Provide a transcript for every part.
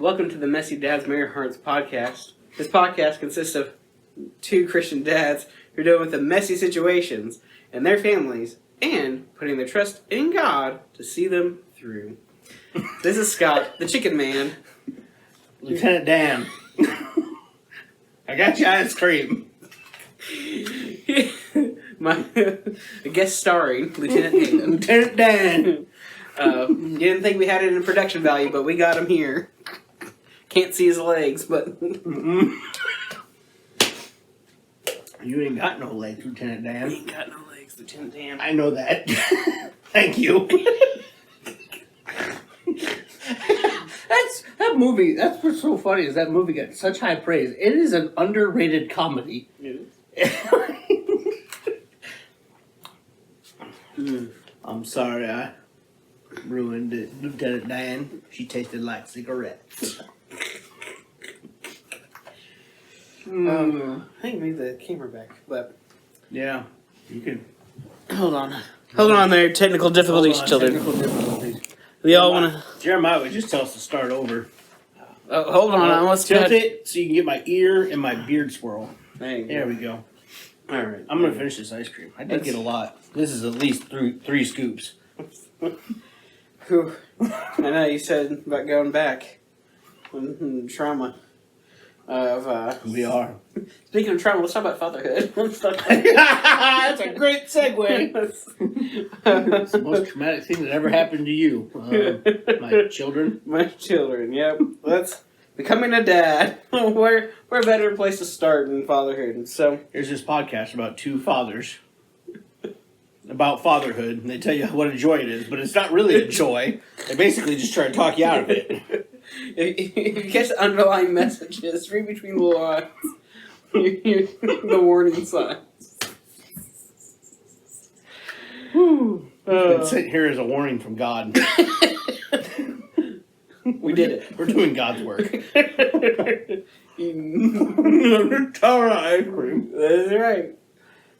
Welcome to the Messy Dads Merry Hearts podcast. This podcast consists of two Christian dads who deal with the messy situations in their families and putting their trust in God to see them through. This is Scott, the Chicken Man. Lieutenant Dan. I got you ice cream. My guest starring Lieutenant Dan. Lieutenant Dan. You didn't think we had it in production value, but we got him here. Can't see his legs, but... You ain't got no legs, Lieutenant Dan. He ain't got no legs, Lieutenant Dan. I know that. Thank you. That movie, that's what's so funny, is that movie got such high praise. It is an underrated comedy. It is. I'm sorry I ruined it, Lieutenant Dan. She tasted like cigarettes. I think we need the camera back, but... Yeah, you can. Hold on. Hold on there, technical difficulties, children. Technical difficulties. We all want to... Jeremiah would just tell us to start over. hold on, let's tilt it so you can get my ear and my beard swirl. There we go. All right. I'm going to finish this ice cream. I did get a lot. This is at least three scoops. Whew. I know you said about going back. Trauma. We are. Speaking of trauma, let's talk about fatherhood. That's a great segue. It's the most traumatic thing that ever happened to you. My children. My children, yep. That's becoming a dad. Where a better place to start than fatherhood? So here's this podcast about two fathers. About fatherhood. And they tell you what a joy it is, but it's not really a joy. They basically just try to talk you out of it. If you catch the underlying messages, read between the lines. The warning signs. Been sitting here as a warning from God. We did it. We're doing God's work. Ice cream. That's right.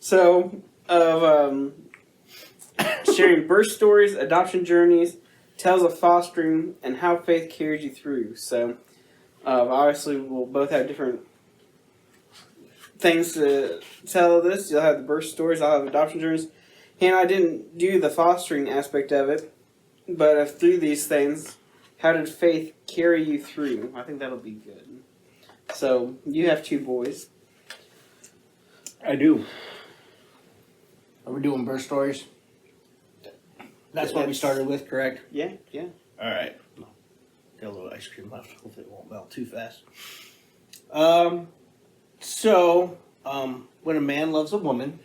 So, of sharing birth stories, adoption journeys, tales of fostering, and how faith carries you through. So, obviously, we'll both have different things to tell this. You'll have the birth stories, I'll have adoption journeys. And I didn't do the fostering aspect of it, but through these things, how did faith carry you through? I think that'll be good. So, you have two boys. I do. Are we doing birth stories? That's what we started with, correct? Yeah, yeah. All right. Got a little ice cream left. Hopefully it won't melt too fast. When a man loves a woman...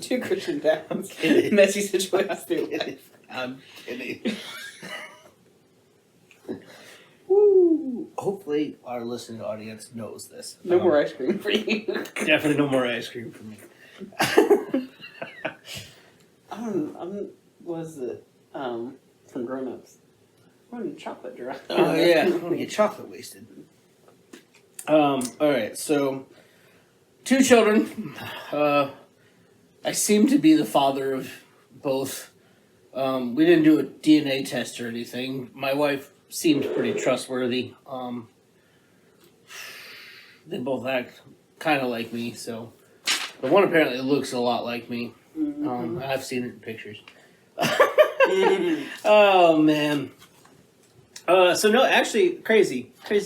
Two Christian dads. Messy situations through life. I'm kidding. Woo! Hopefully our listening audience knows this. No more ice cream for you. Definitely no more ice cream for me. What is it? From Grown Ups. Running chocolate dry. Oh yeah, I want to get chocolate wasted. Alright, so 2 children. I seem to be the father of both. We didn't do a DNA test or anything. My wife seemed pretty trustworthy. They both act kind of like me, so. The one apparently looks a lot like me. I've seen it in pictures. Oh, man. So, no, actually, crazy. They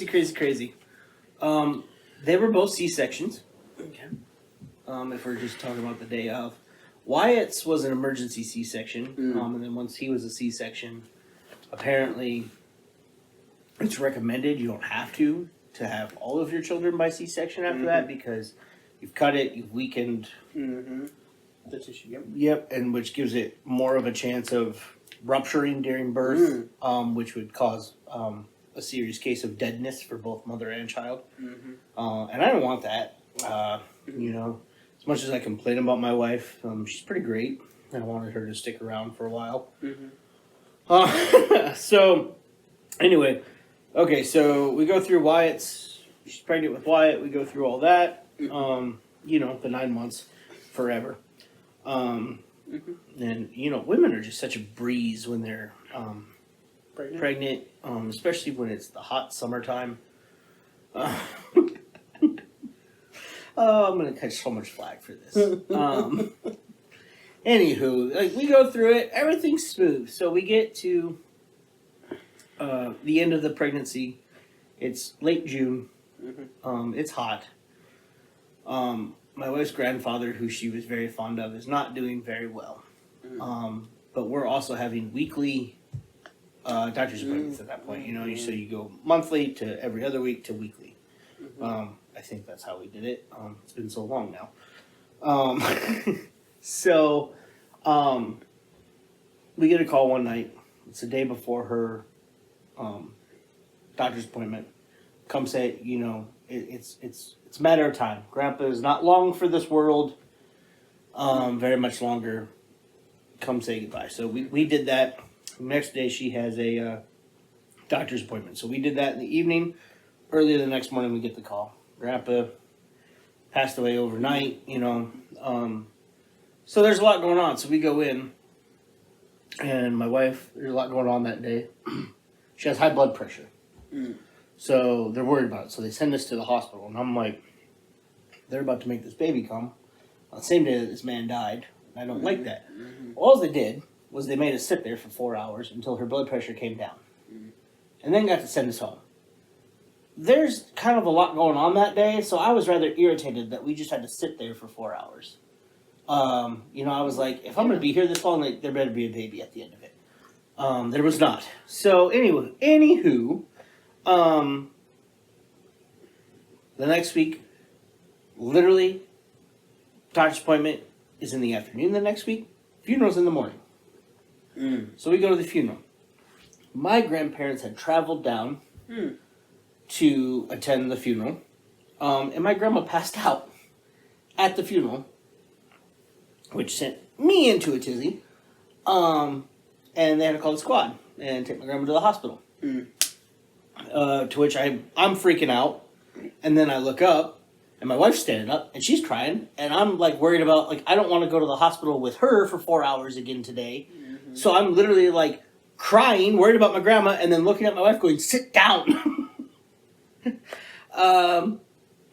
were both C-sections. Okay. If we're just talking about the day of. Wyatt's was an emergency C-section. And then once he was a C-section, apparently it's recommended, you don't have to have all of your children by C-section after that, because you've cut it, you've weakened. The tissue, Yep, and which gives it more of a chance of rupturing during birth, which would cause a serious case of deadness for both mother and child. And I don't want that. As much as I complain about my wife, she's pretty great. I wanted her to stick around for a while. So, anyway, okay, so we go through Wyatt's. She's pregnant with Wyatt. We go through all that. The 9 months, forever. And women are just such a breeze when they're pregnant, especially when it's the hot summertime. Oh, I'm gonna catch so much flack for this. Anywho, like we go through it, everything's smooth. So we get to the end of the pregnancy. It's late June. It's hot. My wife's grandfather, who she was very fond of, is not doing very well. But we're also having weekly doctor's appointments at that point. You know, so you go monthly to every other week to weekly. I think that's how we did it. It's been so long now. So we get a call one night. It's the day before her doctor's appointment. Come say, you know, it's a matter of time. Grandpa is not long for this world. Very much longer. Come say goodbye. So we did that. The next day she has a doctor's appointment. So we did that in the evening. Early the next morning we get the call. Grandpa passed away overnight, you know. So there's a lot going on. So we go in, and my wife, there's a lot going on that day. She has high blood pressure. So they're worried about it. So they send us to the hospital, and I'm like, they're about to make this baby come on the same day that this man died. I don't like that. All they did was they made us sit there for 4 hours until her blood pressure came down. And then got to send us home. There's kind of a lot going on that day, so I was rather irritated that we just had to sit there for 4 hours. You know, I was like, if I'm going to be here this long, like, there better be a baby at the end of it. There was not. So anywho, the next week, literally, doctor's appointment is in the afternoon the next week. Funeral's in the morning. So we go to the funeral. My grandparents had traveled down to attend the funeral. And my grandma passed out at the funeral, which sent me into a tizzy. And they had to call the squad and take my grandma to the hospital. To which I'm freaking out. And then I look up, and my wife's standing up, and she's crying. And I'm, like, worried about, like, I don't want to go to the hospital with her for 4 hours again today. So I'm literally, like, crying, worried about my grandma, and then looking at my wife going, sit down.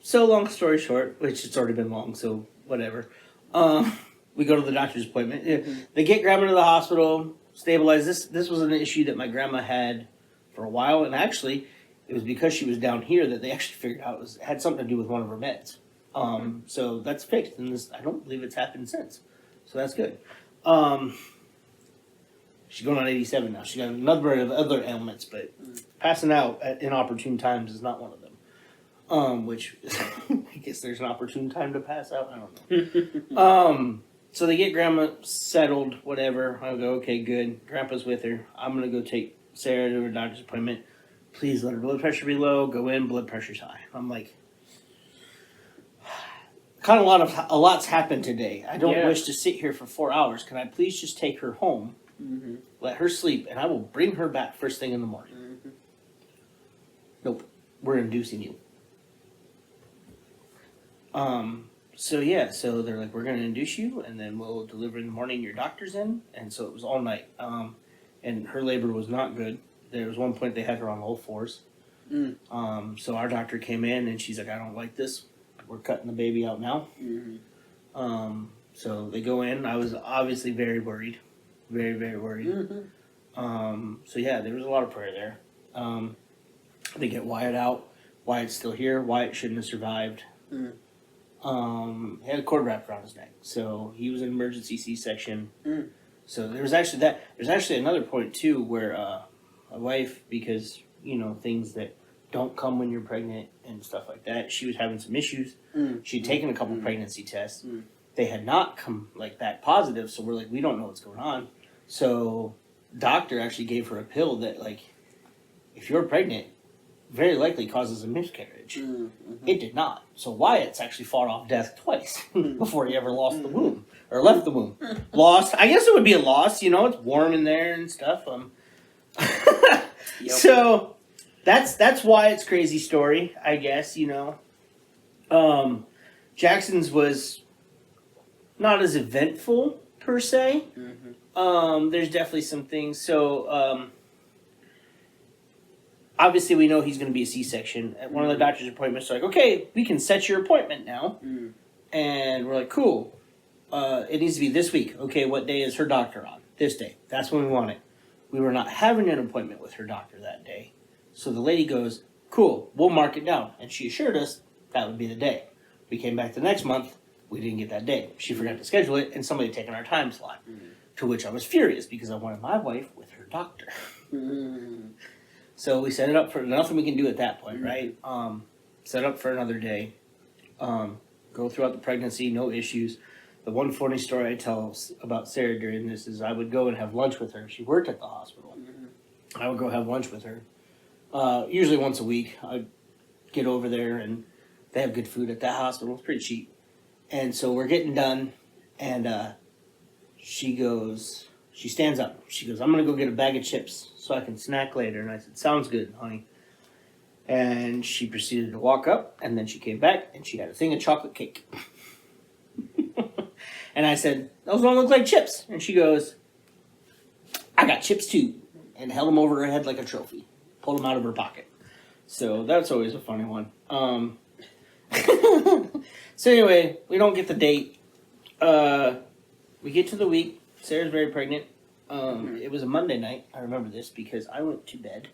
So long story short, which it's already been long, so whatever. We go to the doctor's appointment. They get grandma to the hospital, stabilize. This was an issue that my grandma had for a while, and actually, it was because she was down here that they actually figured out it had something to do with one of her meds. So that's fixed, and I don't believe it's happened since. So that's good. She's going on 87 now. She's got a number of other ailments, but passing out at inopportune times is not one of them. Which I guess there's an opportune time to pass out. I don't know. So they get grandma settled, whatever. I go, okay, good. Grandpa's with her. I'm going to go take Sarah to her doctor's appointment. Please let her blood pressure be low. Go in, blood pressure's high. I'm like, kind of a lot's happened today. I don't wish to sit here for 4 hours. Can I please just take her home, let her sleep, and I will bring her back first thing in the morning? Nope. We're inducing you. So they're like, we're going to induce you, and then we'll deliver in the morning. Your doctor's in, and so it was all night. And her labor was not good. There was one point they had her on all fours. So our doctor came in, and she's like, I don't like this. We're cutting the baby out now. So they go in. I was obviously very worried, very, very worried. So yeah, there was a lot of prayer there. They get Wyatt out. Wyatt's still here. Wyatt shouldn't have survived. He had a cord wrapped around his neck, so he was an emergency C-section. So there's actually another point too where my wife, because you know things that don't come when you're pregnant and stuff like that, she was having some issues. She'd taken a couple pregnancy tests. They had not come like that positive, so we're like, we don't know what's going on. So doctor actually gave her a pill that, like, if you're pregnant, very likely causes a miscarriage. It did not. So Wyatt's actually fought off death twice before he ever lost the womb or left the womb. Lost. I guess it would be a loss. You know, it's warm in there and stuff. So that's Wyatt's crazy story, I guess. You know, Jackson's was not as eventful per se. There's definitely some things. So obviously we know he's going to be a C-section. At one of the doctor's appointments, they're like, okay, we can set your appointment now. Mm. And we're like, cool. It needs to be this week. Okay, what day is her doctor on? This day. That's when we want it. We were not having an appointment with her doctor that day. So the lady goes, cool, we'll mark it down. And she assured us that would be the day. We came back the next month. We didn't get that day. She forgot to schedule it, and somebody had taken our time slot. To which I was furious because I wanted my wife with her doctor. So we set it up for nothing we can do at that point, right? Set up for another day. Go throughout the pregnancy, no issues. The one funny story I tell about Sarah during this is I would go and have lunch with her. She worked at the hospital. I would go have lunch with her. Usually once a week. I'd get over there, and they have good food at that hospital. It's pretty cheap. And so we're getting done, and she stands up. She goes, I'm going to go get a bag of chips so I can snack later. And I said, sounds good, honey. And she proceeded to walk up, and then she came back, and she had a thing of chocolate cake. And I said, those don't look like chips. And she goes, I got chips too. And held them over her head like a trophy. Pulled them out of her pocket. So that's always a funny one. So anyway, we don't get the date. We get to the week. Sarah's very pregnant. It was a Monday night. I remember this because I went to bed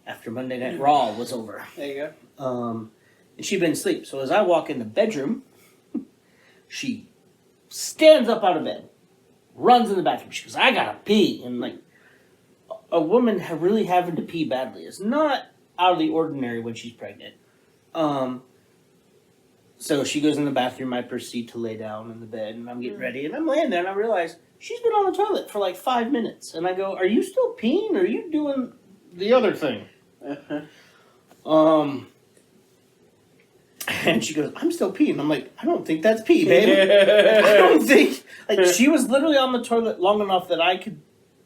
after Monday Night Raw was over. There you go. And she'd been asleep. So as I walk in the bedroom, she stands up out of bed, runs in the bathroom. She goes, I gotta pee. And like, a woman really having to pee badly is not out of the ordinary when she's pregnant. So she goes in the bathroom. I proceed to lay down in the bed, and I'm getting ready. And I'm laying there, and I realize she's been on the toilet for like 5 minutes. And I go, are you still peeing, or are you doing the other thing? And she goes, I'm still peeing. I'm like, I don't think that's pee, babe. I don't think. Like, she was literally on the toilet long enough that I could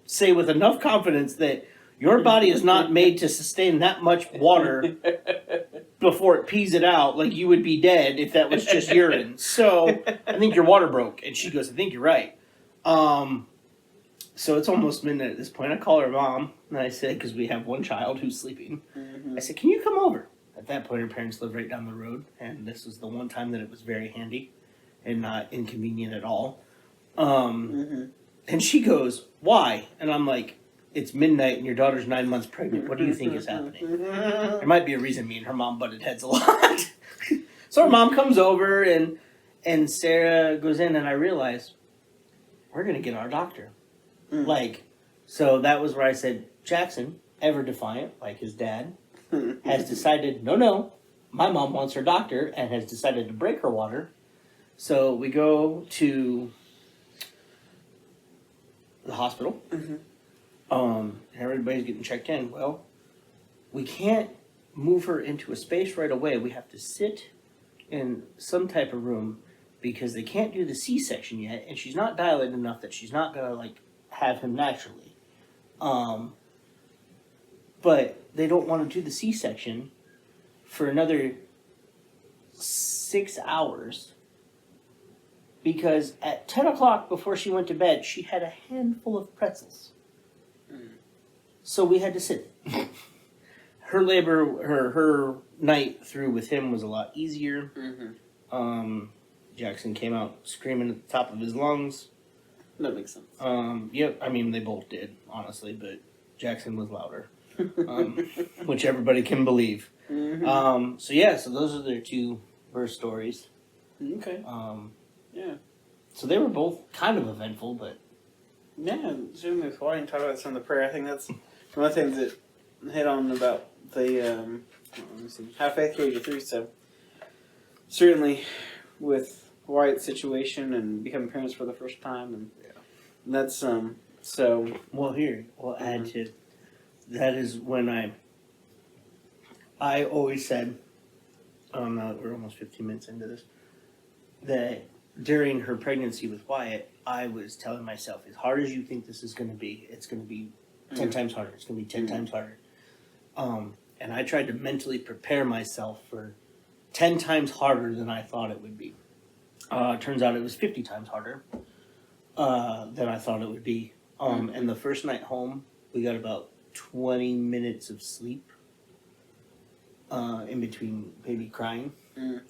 say with enough confidence that your body is not made to sustain that much water before it pees it out. Like, you would be dead if that was just urine. So I think your water broke. And she goes, I think you're right. So it's almost midnight at this point. I call her mom, and I said, because we have one child who's sleeping. I said, can you come over? At that point, her parents lived right down the road, and this was the one time that it was very handy and not inconvenient at all. And she goes, why? And I'm like, it's midnight and your daughter's 9 months pregnant. What do you think is happening? There might be a reason me and her mom butted heads a lot. So her mom comes over, and Sarah goes in, and I realize, we're going to get our doctor. Like, so that was where I said, Jackson, ever defiant, like his dad, has decided, no, my mom wants her doctor and has decided to break her water. So we go to the hospital. Everybody's getting checked in. Well, we can't move her into a space right away. We have to sit in some type of room because they can't do the C-section yet, and she's not dilated enough that she's not gonna like have him naturally. But they don't want to do the C-section for another 6 hours because at 10 o'clock before she went to bed, she had a handful of pretzels. So we had to sit. Her labor, her night through with him was a lot easier. Jackson came out screaming at the top of his lungs. That makes sense. Yep, I mean, they both did, honestly, but Jackson was louder. Which everybody can believe. So those are their two birth stories. Okay. Yeah. So they were both kind of eventful, but yeah, certainly. Why didn't talk about some of the prayer? I think that's one of the things that hit on about the let me see, Have Faith K to 3. So certainly with Wyatt's situation and becoming parents for the first time, and that's so. Well, here we'll add to. That is when I always said, we're almost 15 minutes into this, that during her pregnancy with Wyatt, I was telling myself, as hard as you think this is going to be, it's going to be 10 times harder. It's going to be 10 times harder. And I tried to mentally prepare myself for 10 times harder than I thought it would be. Turns out it was 50 times harder than I thought it would be. And the first night home, we got about 20 minutes of sleep in between baby crying. Mm.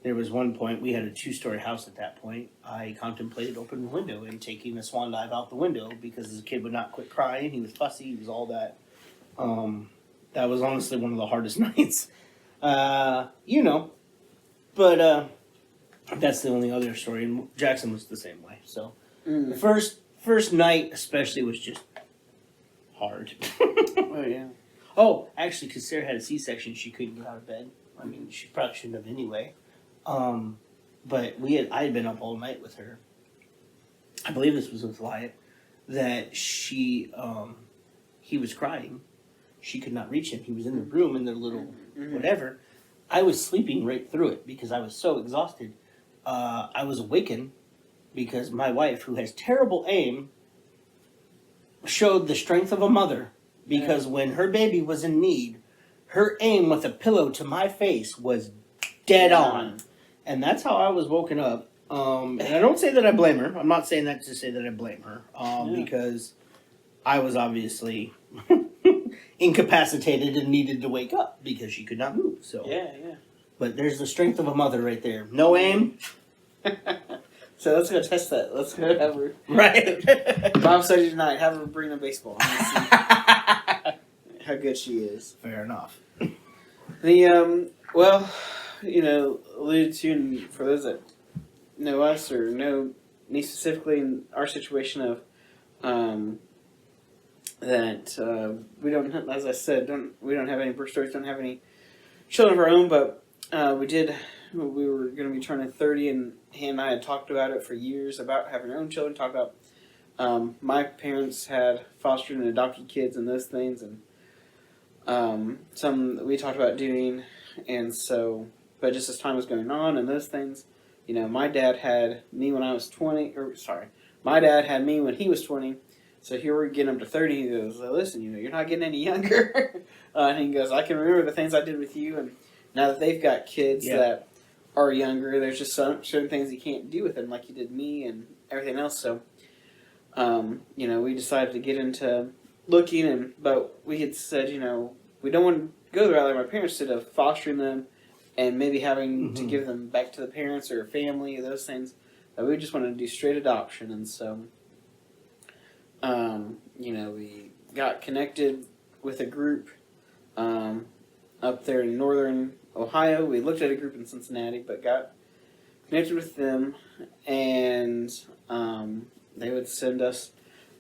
There was one point, we had a 2-story house at that point. I contemplated opening the window and taking the swan dive out the window because the kid would not quit crying. He was fussy, he was all that. That was honestly one of the hardest nights. You know. But that's the only other story. And Jackson was the same way. So the first night especially was just hard. Oh, yeah. Oh, actually, because Sarah had a C-section, she couldn't get out of bed. I mean, she probably shouldn't have anyway. But I had been up all night with her. I believe this was with Wyatt. That he was crying. She could not reach him. He was in the room in their little whatever. I was sleeping right through it because I was so exhausted. I was awakened because my wife, who has terrible aim, showed the strength of a mother. Because when her baby was in need, her aim with a pillow to my face was dead on. And that's how I was woken up. And I don't say that I blame her. I'm not saying that to say that I blame her. Because I was obviously incapacitated and needed to wake up because she could not move. So Yeah. But there's the strength of a mother right there. No aim. So let's go test that. Let's go have her. Right. Bob Saturday night, have her bring a baseball. How good she is. Fair enough. Well, alluded to, and for those that know us or know me specifically in our situation of, that we don't, as I said, we don't have any birth stories, don't have any children of our own, but we were going to be turning 30, and he and I had talked about it for years, about having our own children, talked about, my parents had fostered and adopted kids and those things, and some that we talked about doing, and so, but just as time was going on and those things, my dad had me when I was 20, my dad had me when he was 20, so here we're getting up to 30, he goes, listen, you're not getting any younger, and he goes, I can remember the things I did with you, and now that they've got kids that are younger, there's just certain things you can't do with them, like you did me and everything else, so, we decided to get into looking, but we had said, we don't want to go the route like my parents did of fostering them and maybe having to give them back to the parents or family, those things. We just wanted to do straight adoption, and so, we got connected with a group up there in northern Ohio. We looked at a group in Cincinnati, but got connected with them, and they would send us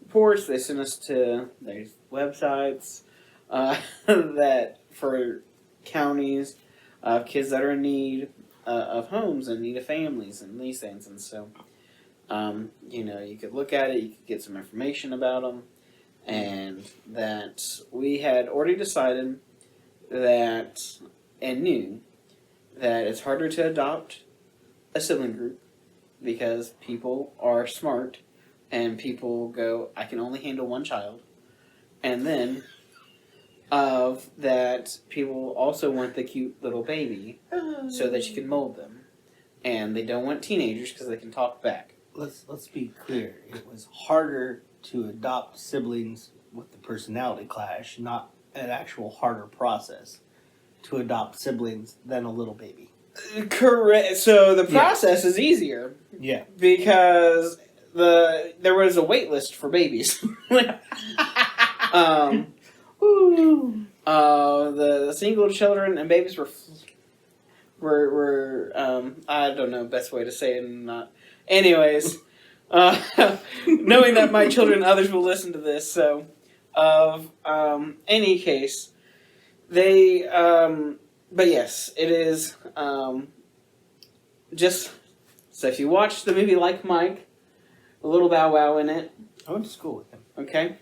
reports. They sent us to their websites that for counties of kids that are in need of homes and need of families and these things. And so, you could look at it, you could get some information about them, and that we had already decided that and knew that it's harder to adopt a sibling group because people are smart and people go, I can only handle one child. And then of that, people also want the cute little baby so that you can mold them. And they don't want teenagers because they can talk back. Let's be clear. It was harder to adopt siblings with the personality clash, not an actual harder process to adopt siblings than a little baby. Correct. So the process is easier. Yeah. Because there was a wait list for babies. The single children and babies were I don't know best way to say it and not. Anyways, knowing that my children and others will listen to this, so any case, they but yes, it is just so if you watch the movie Like Mike, a little Bow Wow in it. I went to school with him. Okay.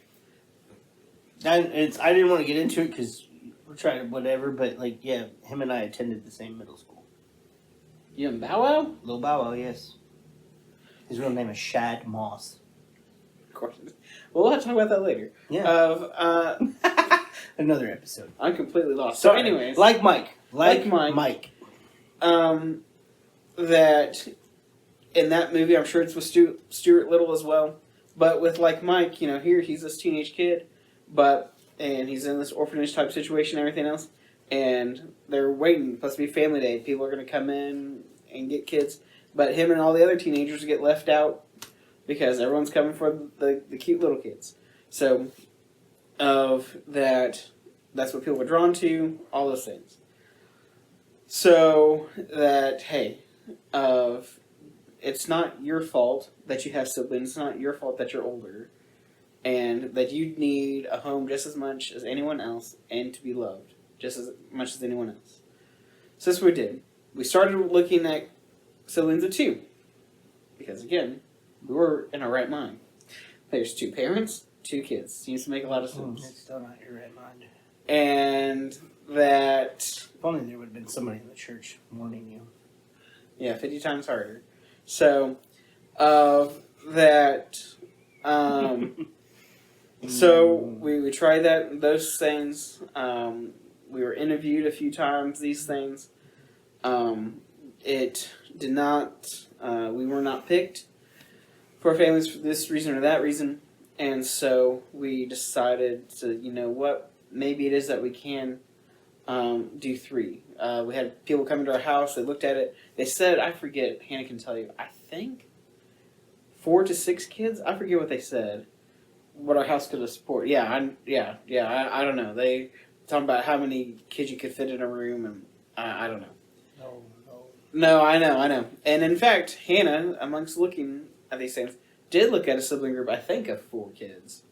I didn't want to get into it because we're trying whatever, but him and I attended the same middle school. You and Bow Wow? Lil Bow Wow, yes. His real name is Shad Moss. Of course. Well, we'll have to talk about that later. Yeah. Another episode. I'm completely lost. So, anyways, Like Mike. Mike. That in that movie, I'm sure it's with Stuart Little as well. But with Like Mike, here he's this teenage kid, and he's in this orphanage type situation and everything else. and they're waiting. It's supposed to be family day. People are going to come in and get kids, but him and all the other teenagers get left out because everyone's coming for the cute little kids. So, that's what people were drawn to. All those things. So that hey, it's not your fault that you have siblings. It's not your fault that you're older, and that you need a home just as much as anyone else, and to be loved just as much as anyone else. So that's what we did. We started looking at siblings of 2, because again, we were in our right mind. There's 2 parents, 2 kids. Seems to make a lot of sense. It's still not your right mind. And that, If only there would have been somebody in the church warning you. yeah, 50 times harder. So, that, so we tried those things. We were interviewed a few times, these things. It did not, we were not picked for families for this reason or that reason. And so we decided to, you know what, maybe it is that we can do 3. We had people come into our house, they looked at it, they said, I forget, Hannah can tell you, I think 4 to 6 kids? I forget what they said. What our house could support. Yeah, I don't know. They talking about how many kids you could fit in a room, and I don't know. No, I know. And in fact, Hannah, amongst looking at these things, did look at a sibling group, I think, of 4 kids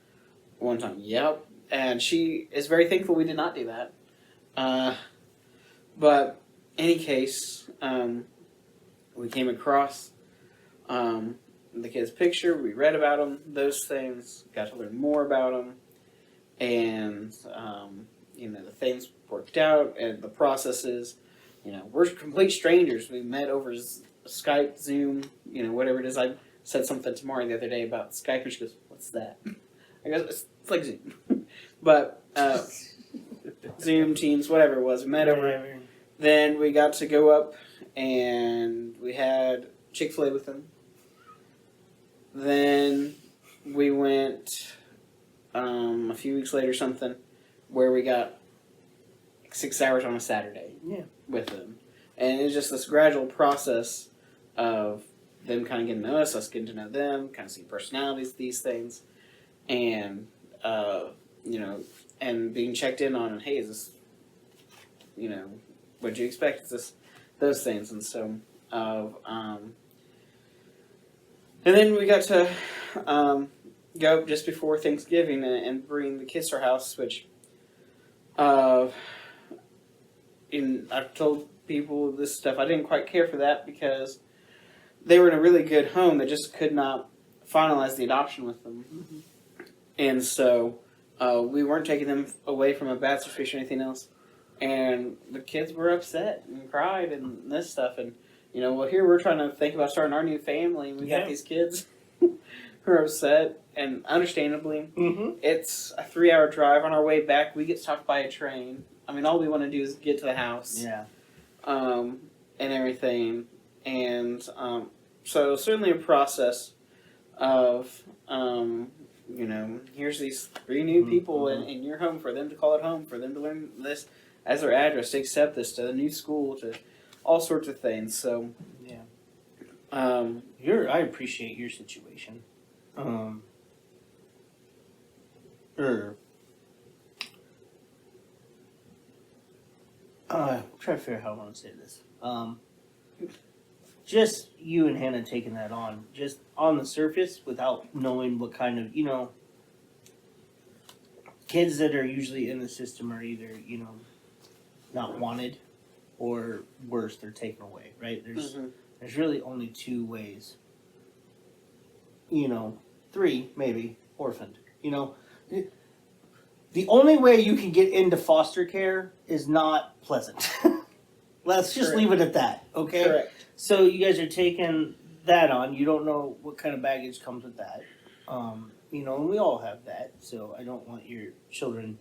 one time. Yep. And she is very thankful we did not do that. But any case, we came across the kid's picture. We read about them, those things, got to learn more about them, and the things worked out and the processes. We're complete strangers. We met over Skype, Zoom, whatever it is. I said something to Mari the other day about Skype, and she goes, "What's that?" I go, "It's like Zoom," but Zoom, Teams, whatever it was. We met over. Then we got to go up, and we had Chick-fil-A with them. Then we went a few weeks later, something, where we got 6 hours on a Saturday with them. And it was just this gradual process of them kind of getting to know us getting to know them, kind of seeing personalities, these things, and, and being checked in on, hey, is this, what do you expect? Is this, those things. And so, and then we got to go up just before Thanksgiving and bring the kids to our house, which I've told people this stuff. I didn't quite care for that because they were in a really good home. They just could not finalize the adoption with them. Mm-hmm. And so we weren't taking them away from a bad situation or anything else. And the kids were upset and cried and this stuff. And here we're trying to think about starting our new family, and we got these kids who are upset, and understandably, it's a 3-hour drive. On our way back, we get stopped by a train. I mean, all we want to do is get to the house, and everything, and so certainly a process of, here's these 3 new people in your home, for them to call it home, for them to learn this as their address, to accept this, to the new school, to all sorts of things. So I appreciate your situation. I'm trying to figure out how I want to say this. Just you and Hannah taking that on, just on the surface, without knowing what kind of, kids that are usually in the system are either, not wanted, or worse, they're taken away, right? There's really only 2 ways. 3 maybe, orphaned. The only way you can get into foster care is not pleasant. Let's just leave it at that, okay? Correct. So you guys are taking that on. You don't know what kind of baggage comes with that. And we all have that. So I don't want your children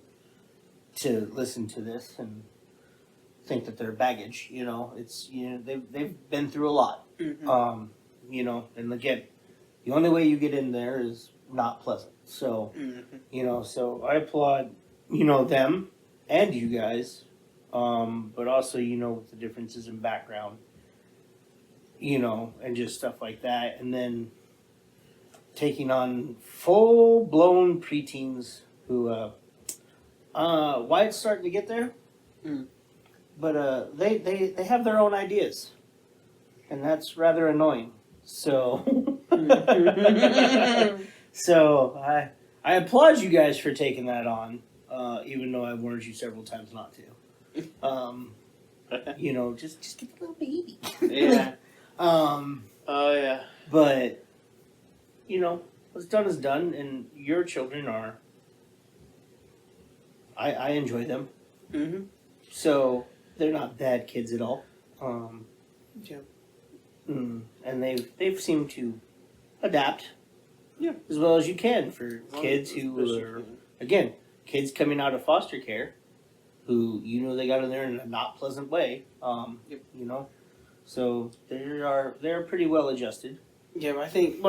to listen to this and think that they're baggage. It's they've been through a lot. Mm-hmm. And again, the only way you get in there is not pleasant. So so I applaud them and you guys but also, with the differences in background, and just stuff like that. And then taking on full-blown preteens who, Wyatt's starting to get there, but they have their own ideas, and that's rather annoying. So, so I applaud you guys for taking that on, even though I've warned you several times not to. Just get the little baby. Yeah. Oh yeah. But what's done is done, and your children are. I enjoy them. Mm-hmm. So they're not bad kids at all. Yeah. And they've seemed to adapt. Yeah. As well as you can for kids who are, again, kids coming out of foster care, who they got in there in a not pleasant way. Yep. So they're pretty well adjusted. Yeah, but I think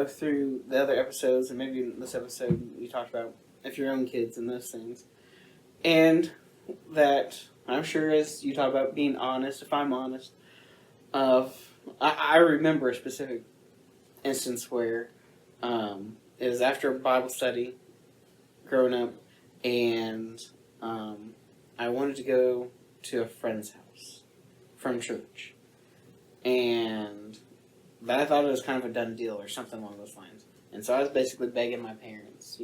through the other episodes and maybe in this episode you talked about if your own kids and those things, and that I'm sure as you talk about being honest, if I'm honest, I remember a specific instance where it was after a Bible study growing up, and I wanted to go to a friend's house from church, and but I thought it was kind of a done deal or something along those lines. And so I was basically begging my parents,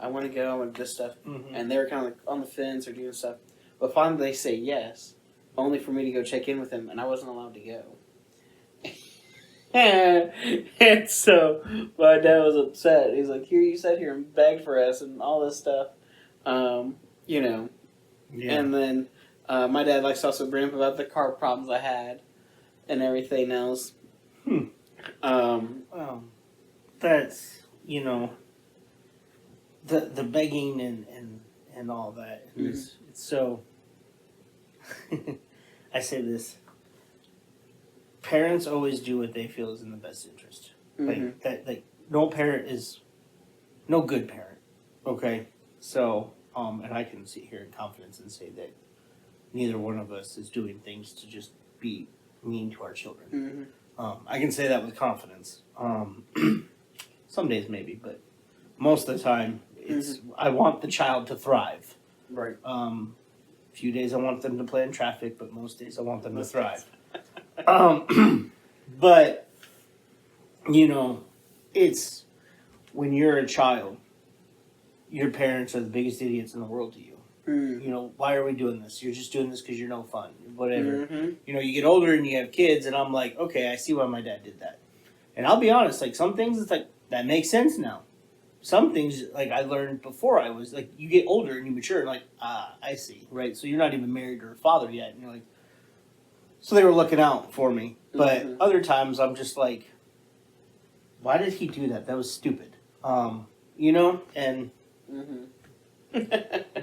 I want to go, I want this stuff. Mm-hmm. And they were kind of like on the fence or doing stuff. But finally they say yes, only for me to go check in with them, and I wasn't allowed to go. And so my dad was upset. He's like, here, you sat here and begged for us and all this stuff. Yeah. And then my dad likes to also bring up about the car problems I had and everything else. That's the begging and all that. And it's so. I say this. Parents always do what they feel is in the best interest. Like no parent is no good parent. Okay, so and I can sit here in confidence and say that neither one of us is doing things to just be mean to our children. I can say that with confidence. Some days maybe, but most of the time, it's I want the child to thrive. Right. A few days I want them to play in traffic, but most days I want them to thrive. But it's when you're a child, your parents are the biggest idiots in the world to you. Why are we doing this? You're just doing this because you're no fun. Whatever. You get older and you have kids, and I'm like, okay, I see why my dad did that. And I'll be honest, like some things, it's like that makes sense now. Some things, like I learned before I was like, you get older and you mature, and like, I see, right? So you're not even married or a father yet, and you're like, so they were looking out for me. But other times, I'm just like, why did he do that? That was stupid. And.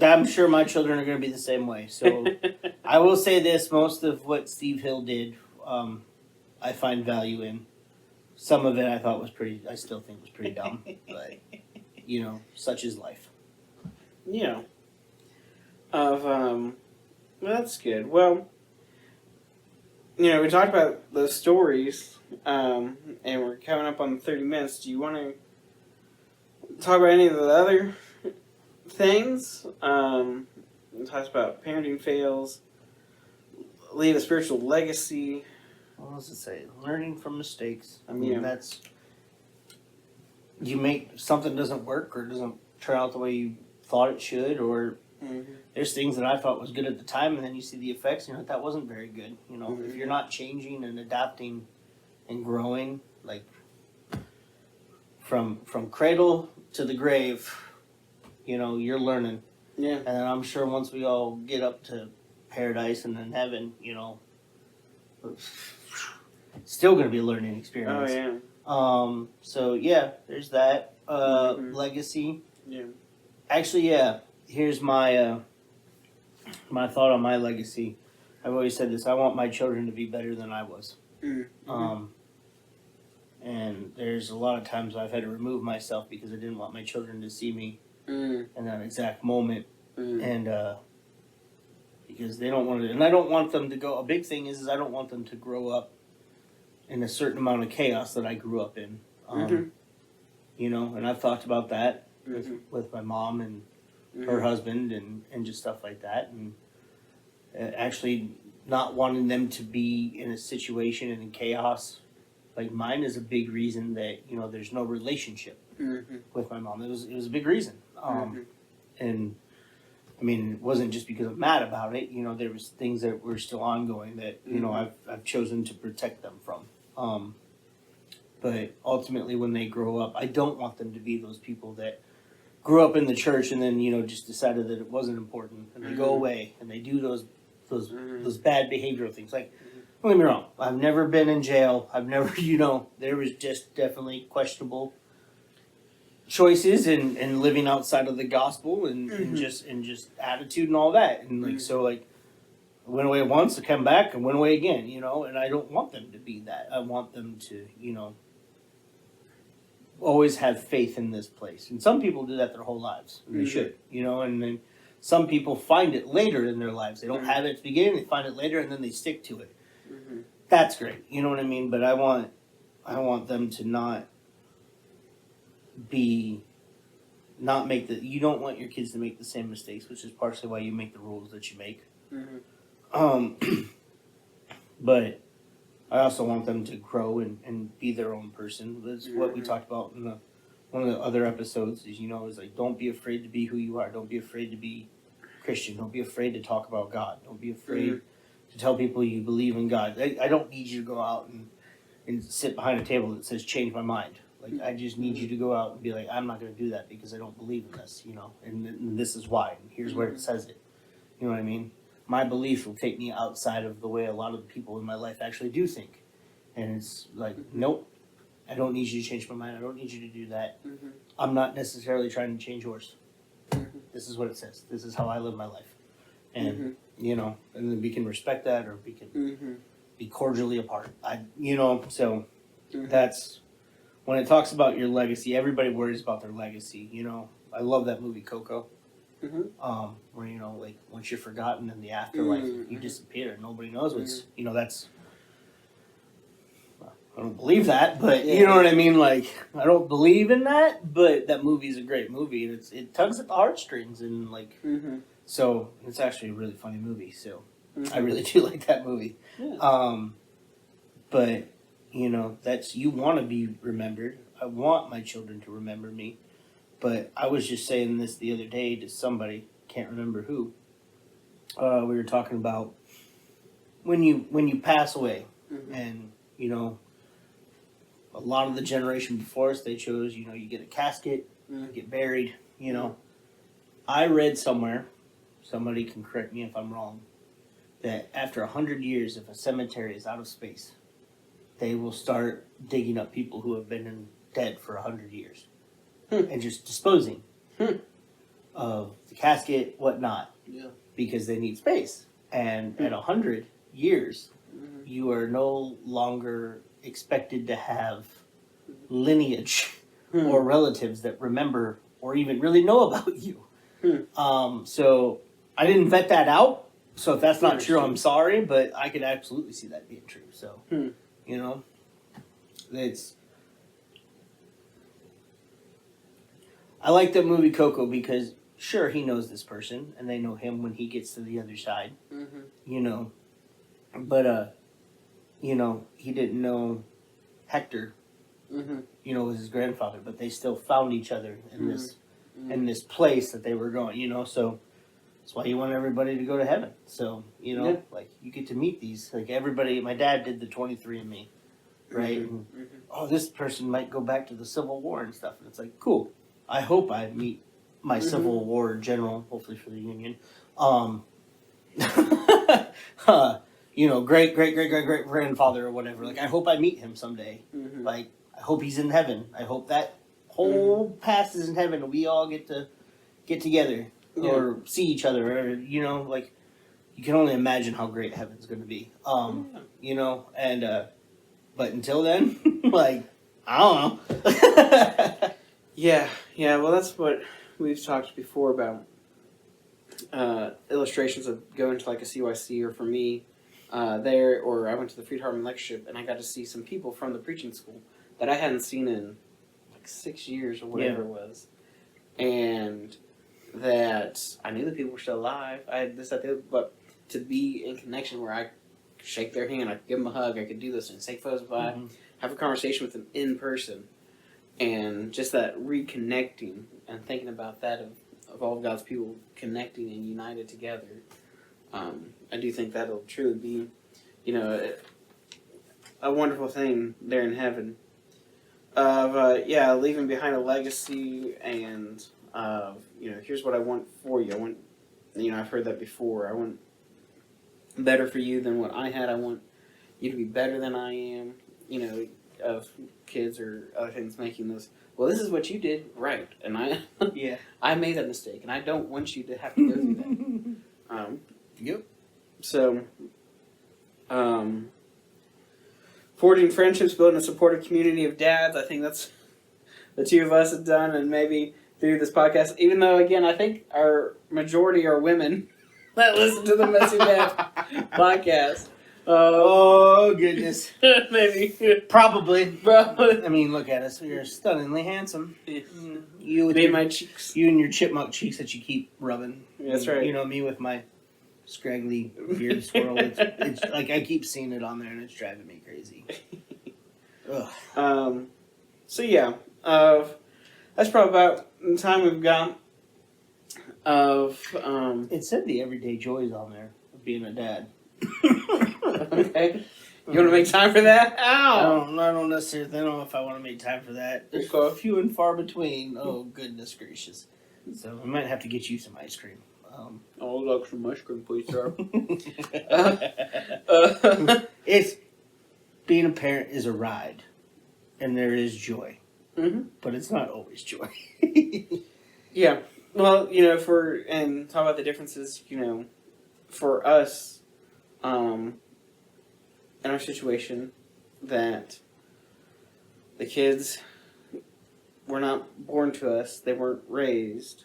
I'm sure my children are going to be the same way. So I will say this: most of what Steve Hill did, I find value in. Some of it I thought was I still think was pretty dumb, but such is life. Well, that's good. Well, we talked about those stories, and we're coming up on 30 minutes. Do you want to talk about any of the other things? It talks about parenting fails, leave a spiritual legacy. What does it say? Learning from mistakes. I Yeah. mean, that's you make something doesn't work or doesn't turn out the way you thought it should, or there's things that I thought was good at the time, and then you see the effects, and that wasn't very good. If you're not changing and adapting and growing, like from cradle to the grave. You're learning. Yeah. And then I'm sure once we all get up to paradise and then heaven, still going to be a learning experience. Oh, yeah. So, yeah, there's that. Legacy. Yeah. Actually, yeah, here's my my thought on my legacy. I've always said this. I want my children to be better than I was. And there's a lot of times I've had to remove myself because I didn't want my children to see me in that exact moment. And because they don't want to, and I don't want them to go. A big thing is I don't want them to grow up in a certain amount of chaos that I grew up in. You know, and I've talked about that with my mom and her husband and just stuff like that, and actually not wanting them to be in a situation and in chaos like mine is a big reason that, you know, there's no relationship with my mom. It was a big reason. And I mean, it wasn't just because I'm mad about it. You know, there was things that were still ongoing that, you know, I've chosen to protect them from. But ultimately, when they grow up, I don't want them to be those people that grew up in the church and then, you know, just decided that it wasn't important, and they go away and they do those bad behavioral things. Like, don't get me wrong, I've never been in jail. I've never, you know, there was just definitely questionable choices and living outside of the gospel and just attitude and all that. And like, so like, I went away once, I come back and went away again, you know, and I don't want them to be that. I want them to, you know, always have faith in this place. And some people do that their whole lives. And they should, you know, and then some people find it later in their lives. They don't have it at the beginning, they find it later and then they stick to it. That's great. You know what I mean? But I want them to not make you don't want your kids to make the same mistakes, which is partially why you make the rules that you make. But I also want them to grow and be their own person. That's what we talked about in one of the other episodes is, you know, is like, don't be afraid to be who you are. Don't be afraid to be Christian. Don't be afraid to talk about God. Don't be afraid to tell people you believe in God. I don't need you to go out and sit behind a table that says, change my mind. Like, I just need you to go out and be like, I'm not going to do that because I don't believe in this, you know, and this is why. And here's where it says it. You know what I mean? My belief will take me outside of the way a lot of the people in my life actually do think. And it's like, nope, I don't need you to change my mind. I don't need you to do that. I'm not necessarily trying to change yours. This is what it says. This is how I live my life. And, you know, and then we can respect that, or we can be cordially apart. So that's, when it talks about your legacy, everybody worries about their legacy. You know, I love that movie Coco. Where, you know, like, once you're forgotten in the afterlife, you disappear and nobody knows what's, you know, that's, I don't believe that, but you know what I mean? Like, I don't believe in that, but that movie is a great movie, and it tugs at the heartstrings, and like, so it's actually a really funny movie, so I really do like that movie. But, you know, you want to be remembered. I want my children to remember me. But I was just saying this the other day to somebody, can't remember who. We were talking about when you pass away, and, you know, a lot of the generation before us, they chose, you know, you get a casket, you get buried, you know. I read somewhere, somebody can correct me if I'm wrong, that after 100 years, if a cemetery is out of space, they will start digging up people who have been dead for 100 years. And just disposing of the casket, whatnot, because they need space. And at 100 years, you are no longer expected to have lineage or relatives that remember or even really know about you. So I didn't vet that out. So if that's not true, I'm sorry, but I could absolutely see that being true. So, you know, I like that movie Coco because, sure, he knows this person, and they know him when he gets to the other side, you know. But, you know, he didn't know Hector, you know, was his grandfather, but they still found each other in this place that they were going, you know. So that's why you want everybody to go to heaven. So, you know, like, you get to meet these, like, everybody. My dad did the 23andMe, right? And, oh, this person might go back to the Civil War and stuff. And it's like, cool. I hope I meet my Civil War general, hopefully for the Union. You know, great grandfather or whatever. Like, I hope I meet him someday. Like, I hope he's in heaven. I hope that whole past is in heaven and we all get to get together or see each other. Or, you know, like, you can only imagine how great heaven's going to be. You know, and, but until then, like, I don't know. Yeah, well, that's what we've talked before about illustrations of going to like a CYC, or for me, there, or I went to the Freed Hartman Lectureship, and I got to see some people from the preaching school that I hadn't seen in like 6 years or whatever it was, and that I knew the people were still alive. I had this, that, the other, but to be in connection where I could shake their hand, I could give them a hug, I could do this and take photos by, have a conversation with them in person, and just that reconnecting and thinking about that of all of God's people connecting and united together. I do think that'll truly be, a wonderful thing there in heaven. Of leaving behind a legacy, and here's what I want for you. I want, I've heard that before. I want better for you than what I had. I want you to be better than I am. Of kids or other things making those. Well, this is what you did, right? And I made that mistake, and I don't want you to have to go through that. Yep. So, forging friendships, building a supportive community of dads. I think that's the two of us have done, and maybe through this podcast. Even though, again, I think our majority are women that listen to the Messy Dad podcast. Oh, goodness. Maybe. Probably. Probably. I mean, look at us. We are stunningly handsome. Yeah. You with my cheeks. You and your chipmunk cheeks that you keep rubbing. That's right. Me with my scraggly beard swirl. It's like I keep seeing it on there, and it's driving me crazy. Ugh. So yeah, that's probably about the time we've got. It said the everyday joys on there of being a dad. Okay. You want to make time for that? Ow! I don't necessarily know if I want to make time for that. There's few and far between. Oh, goodness gracious. So we might have to get you some ice cream. I'll like some ice cream, please, sir. It's being a parent is a ride, and there is joy, but it's not always joy. Yeah. Well, and talk about the differences, for us, in our situation, that the kids were not born to us, they weren't raised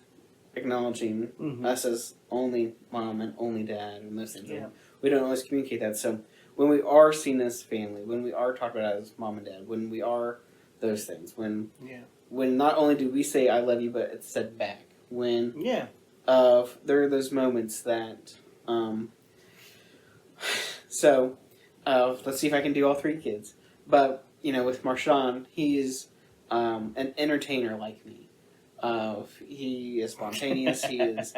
acknowledging us as only mom and only dad and those things. Yeah. We don't always communicate that. So when we are seen as family, when we are talked about as mom and dad, when we are those things, when not only do we say I love you, but it's said back. When there are those moments that let's see if I can do all three kids. But with Marshawn, he is an entertainer like me. He is spontaneous. He is.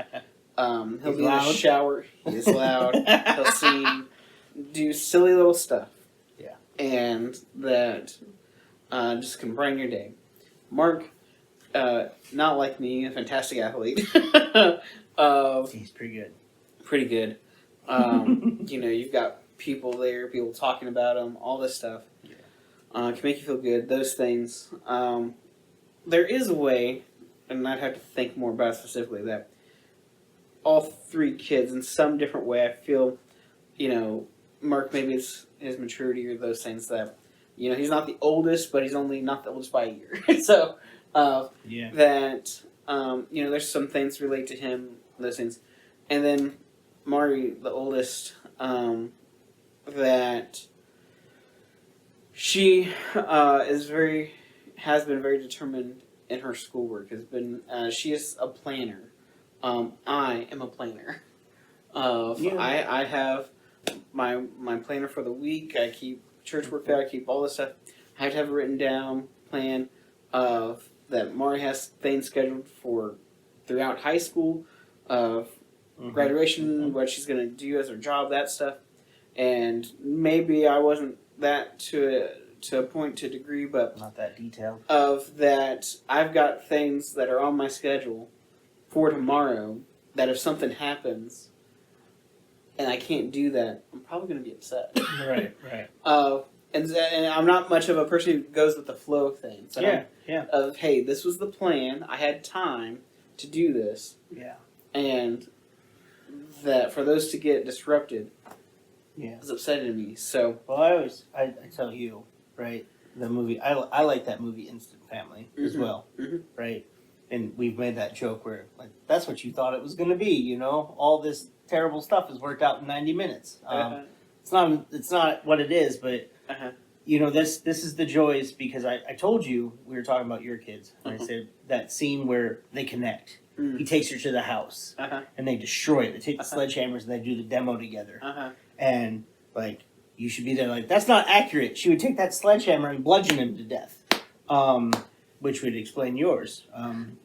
He'll be in the shower. He is loud. He'll sing, do silly little stuff. Yeah. And that just can brighten your day. Mark, not like me, a fantastic athlete. He's pretty good. Pretty good. You've got people there, people talking about him, all this stuff. Yeah. Can make you feel good. Those things. There is a way, and I'd have to think more about it specifically, that all three kids, in some different way, I feel, Mark, maybe it's his maturity or those things that, he's not the oldest, but he's only not the oldest by a year. So, that, there's some things relate to him, those things. And then Mari, the oldest, that she has been very determined in her schoolwork. She is a planner. I am a planner. I have my planner for the week. I keep church work there. I keep all this stuff. I have to have a written down plan of that Mari has things scheduled for throughout high school, of graduation, what she's going to do as her job, that stuff. And maybe I wasn't that to a point, to a degree, but not that detailed. Of that, I've got things that are on my schedule for tomorrow that if something happens and I can't do that, I'm probably going to be upset. Right. And I'm not much of a person who goes with the flow of things. Of, hey, this was the plan. I had time to do this. Yeah. And that for those to get disrupted is upsetting to me. So, well, I tell you, right, the movie, I like that movie Instant Family as well, right? and we've made that joke where like that's what you thought it was going to be, you know, all this terrible stuff is worked out in 90 minutes. It's not what it is, but you know, this is the joys, because I told you we were talking about your kids. And I said that scene where they connect. He takes her to the house and they destroy it. They take the sledgehammers and they do the demo together. And like, you should be there. Like, that's not accurate. She would take that sledgehammer and bludgeon him to death, which would explain yours.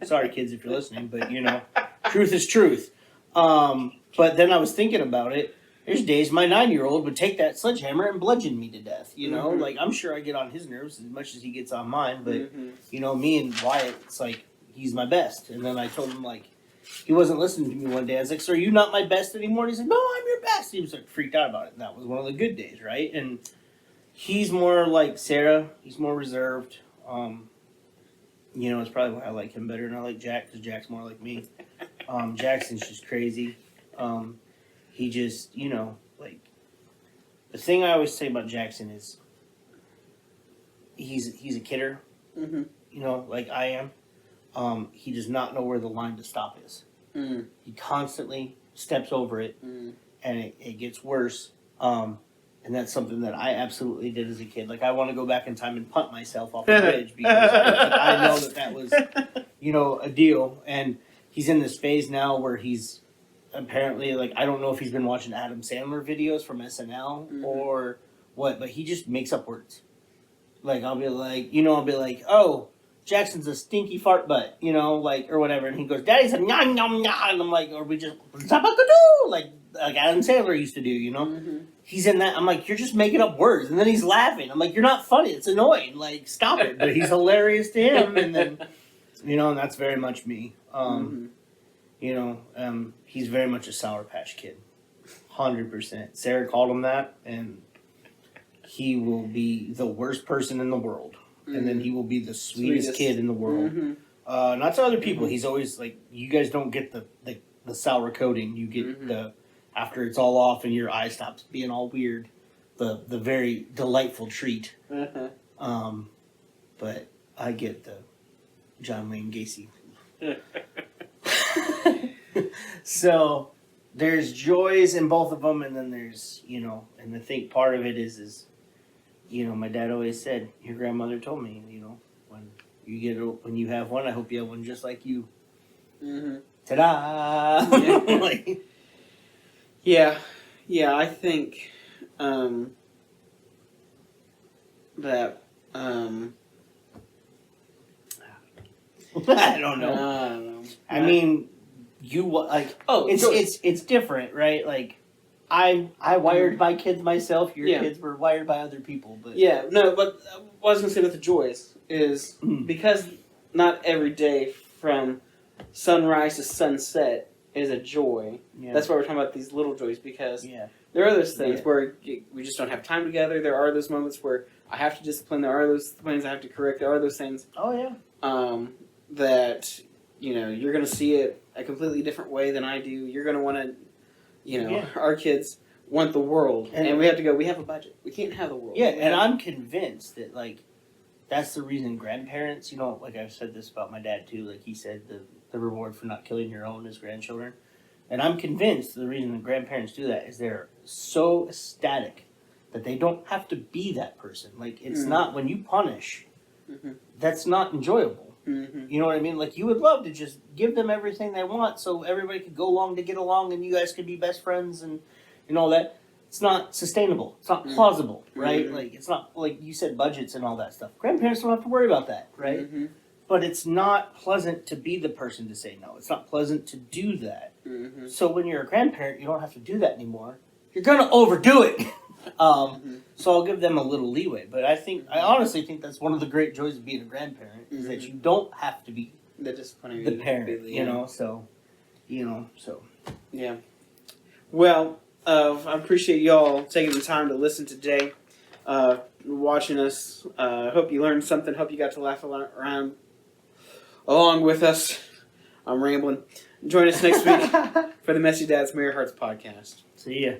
Sorry, kids, if you're listening, but you know, truth is truth. But then I was thinking about it. There's days my 9-year-old would take that sledgehammer and bludgeon me to death. You know, like I'm sure I get on his nerves as much as he gets on mine. But you know, me and Wyatt, it's like he's my best. And then I told him like he wasn't listening to me one day. I was like, "So are you not my best anymore?" And he said, "No, I'm your best." He was like freaked out about it. And that was one of the good days, right? And he's more like Sarah. He's more reserved. You know, it's probably why I like him better than I like Jack, because Jack's more like me. Jackson's just crazy. He just, you know, like, the thing I always say about Jackson is he's a kidder, you know, like I am. He does not know where the line to stop is. He constantly steps over it, and it gets worse. And that's something that I absolutely did as a kid. Like, I want to go back in time and punt myself off the bridge, because I know that was, you know, a deal. And he's in this phase now where he's apparently, like, I don't know if he's been watching Adam Sandler videos from SNL or what, but he just makes up words. Like, I'll be like, "Oh, Jackson's a stinky fart butt," you know, like, or whatever. And he goes, "Daddy's a nom nom nom." And I'm like, or we just, like Adam Sandler used to do, you know? He's in that. I'm like, "You're just making up words." And then he's laughing. I'm like, "You're not funny. It's annoying. Like, stop it." But he's hilarious to him. And then, you know, and that's very much me. You know, he's very much a Sour Patch Kid. 100%. Sarah called him that, and he will be the worst person in the world. And then he will be the sweetest kid in the world. Not to other people. He's always like, you guys don't get the sour coating. You get the, after it's all off and your eye stops being all weird, the very delightful treat. But I get the John Wayne Gacy. So there's joys in both of them, and then there's, you know, and I think part of it is, you know, my dad always said, your grandmother told me, you know, when you have one, I hope you have one just like you. Ta-da! Like, yeah, I think that I don't know. I mean, you like, it's different, right? Like, I wired my kids myself. Your kids were wired by other people, but but what I was gonna say with the joys is because not every day from sunrise to sunset is a joy. That's why we're talking about these little joys, because there are those things where we just don't have time together. There are those moments where I have to discipline. There are those things I have to correct. There are those things. That, you know, you're going to see it a completely different way than I do. You're going to want to, you know, our kids want the world. And we have to go, we have a budget. We can't have the world. Yeah, and I'm convinced that, like, that's the reason grandparents, you know, like I've said this about my dad too, like he said the reward for not killing your own is grandchildren. And I'm convinced the reason that grandparents do that is they're so ecstatic that they don't have to be that person. Like, it's not, when you punish, that's not enjoyable. You know what I mean? Like, you would love to just give them everything they want so everybody could go along to get along and you guys could be best friends and all that. It's not sustainable. It's not plausible, right? Like, it's not, like you said, budgets and all that stuff. Grandparents don't have to worry about that, right? But it's not pleasant to be the person to say no. It's not pleasant to do that. So when you're a grandparent, you don't have to do that anymore. You're going to overdo it. So I'll give them a little leeway. But I honestly think that's one of the great joys of being a grandparent, is that you don't have to be the parent, you know, so. Yeah. Well, I appreciate y'all taking the time to listen today, watching us. Hope you learned something. Hope you got to laugh around along with us. I'm rambling. Join us next week for the Messy Dads Merry Hearts podcast. See ya.